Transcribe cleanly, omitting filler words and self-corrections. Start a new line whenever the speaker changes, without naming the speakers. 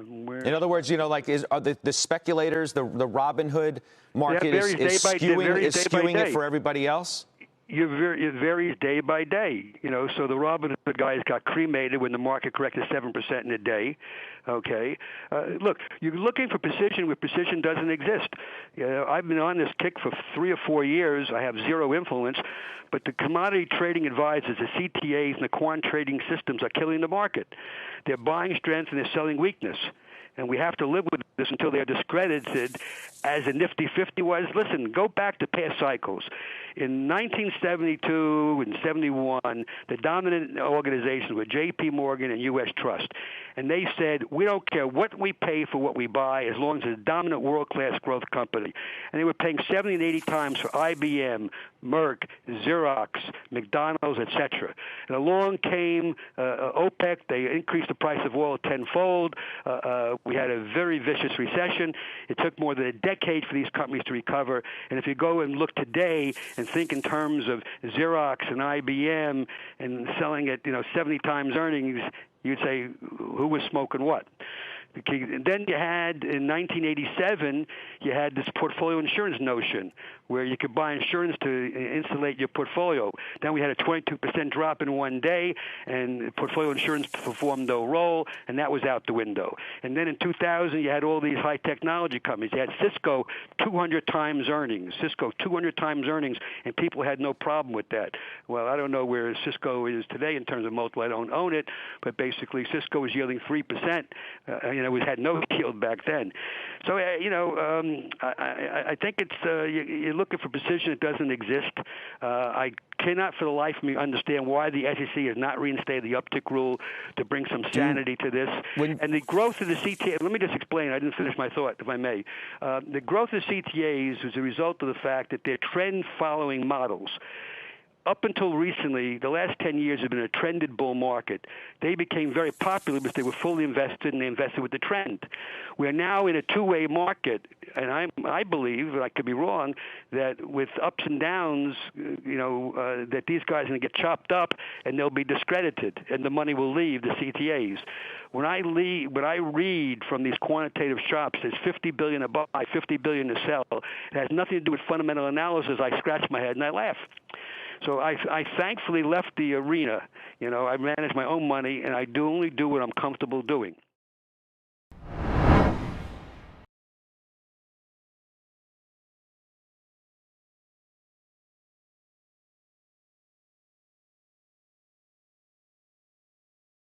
In other words, like are the speculators, the Robinhood market is skewing it for everybody else?
It varies day by day, so the Robinhood guys got cremated when the market corrected 7% in a day. Okay. Look, you're looking for precision where precision doesn't exist. I've been on this kick for 3 or 4 years. I have zero influence, but the commodity trading advisors, the CTAs and the quant trading systems are killing the market. They're buying strength and they're selling weakness. And we have to live with this until they're discredited as the Nifty 50 was. Listen, go back to past cycles. In 1972 and 71, the dominant organizations were J.P. Morgan and U.S. Trust. And they said, we don't care what we pay for what we buy as long as it's a dominant world-class growth company. And they were paying 70 and 80 times for IBM, Merck, Xerox, McDonald's, etc. And along came OPEC. They increased the price of oil tenfold. We had a very vicious recession. It took more than a decade for these companies to recover. And if you go and look today and think in terms of Xerox and IBM and selling at 70 times earnings, you'd say, who was smoking what? And then you had, in 1987, you had this portfolio insurance notion where you could buy insurance to insulate your portfolio. Then we had a 22% drop in one day, and portfolio insurance performed no role, and that was out the window. And then in 2000, you had all these high technology companies. You had Cisco 200 times earnings, and people had no problem with that. Well, I don't know where Cisco is today in terms of multiple. I don't own it, but basically Cisco was yielding 3%. We had no yield back then. So, I think it's you're looking for precision that doesn't exist. I cannot for the life of me understand why the SEC has not reinstated the uptick rule to bring some sanity to this. And the growth of the CTA, let me just explain. I didn't finish my thought, if I may. The growth of CTAs was a result of the fact that they're trend-following models. Up until recently, the last 10 years have been a trended bull market. They became very popular because they were fully invested and they invested with the trend. We're now in a two-way market, and I believe, I could be wrong, that with ups and downs, that these guys are going to get chopped up and they'll be discredited, and the money will leave the CTAs. When I read from these quantitative shops, there's $50 billion to buy, $50 billion to sell. It has nothing to do with fundamental analysis. I scratch my head and I laugh. So I thankfully left the arena. I manage my own money, and I only do what I'm comfortable doing.